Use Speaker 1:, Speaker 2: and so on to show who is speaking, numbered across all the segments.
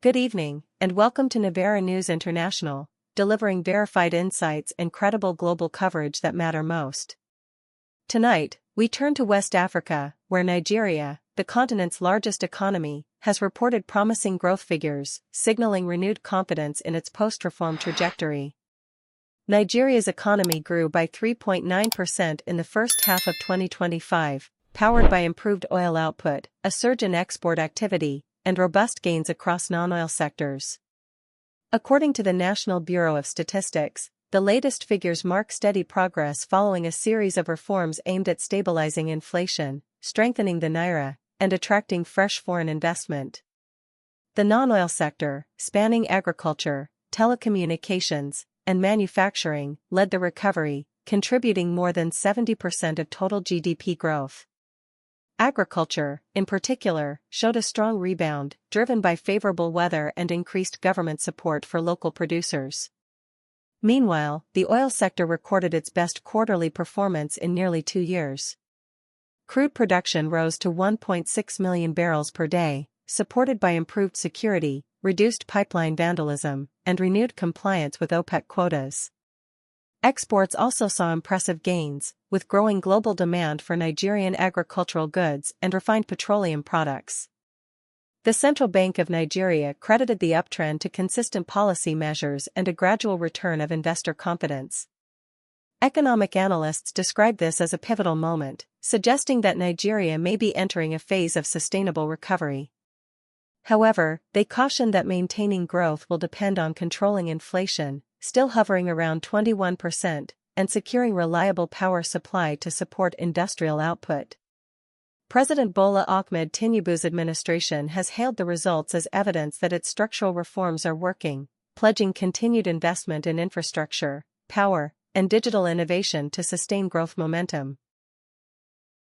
Speaker 1: Good evening, and welcome to Novara News International, delivering verified insights and credible global coverage that matter most. Tonight, we turn to West Africa, where Nigeria, the continent's largest economy, has reported promising growth figures, signaling renewed confidence in its post-reform trajectory. Nigeria's economy grew by 3.9% in the first half of 2025, powered by improved oil output, a surge in export activity, and robust gains across non-oil sectors. According to the National Bureau of Statistics, the latest figures mark steady progress following a series of reforms aimed at stabilizing inflation, strengthening the naira, and attracting fresh foreign investment. The non-oil sector, spanning agriculture, telecommunications, and manufacturing, led the recovery, contributing more than 70% of total GDP growth. Agriculture, in particular, showed a strong rebound, driven by favorable weather and increased government support for local producers. Meanwhile, the oil sector recorded its best quarterly performance in nearly 2 years. Crude production rose to 1.6 million barrels per day, supported by improved security, reduced pipeline vandalism, and renewed compliance with OPEC quotas. Exports also saw impressive gains, with growing global demand for Nigerian agricultural goods and refined petroleum products. The Central Bank of Nigeria credited the uptrend to consistent policy measures and a gradual return of investor confidence. Economic analysts describe this as a pivotal moment, suggesting that Nigeria may be entering a phase of sustainable recovery. However, they cautioned that maintaining growth will depend on controlling inflation, still hovering around 21%, and securing reliable power supply to support industrial output. President Bola Ahmed Tinubu's administration has hailed the results as evidence that its structural reforms are working, pledging continued investment in infrastructure, power, and digital innovation to sustain growth momentum.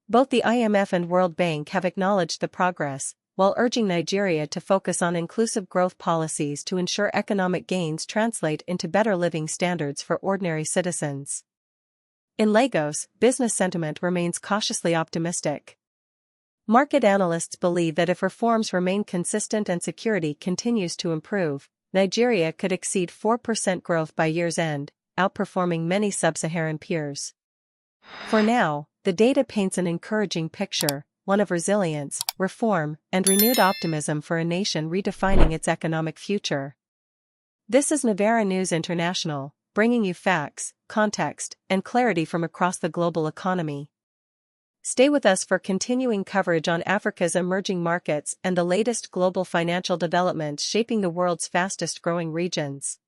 Speaker 1: Both the IMF and World Bank have acknowledged the progress, while urging Nigeria to focus on inclusive growth policies to ensure economic gains translate into better living standards for ordinary citizens. In Lagos, business sentiment remains cautiously optimistic. Market analysts believe that if reforms remain consistent and security continues to improve, Nigeria could exceed 4% growth by year's end, outperforming many sub-Saharan peers. For now, the data paints an encouraging picture, one of resilience, reform, and renewed optimism for a nation redefining its economic future. This is Novara News International, bringing you facts, context, and clarity from across the global economy. Stay with us for continuing coverage on Africa's emerging markets and the latest global financial developments shaping the world's fastest-growing regions.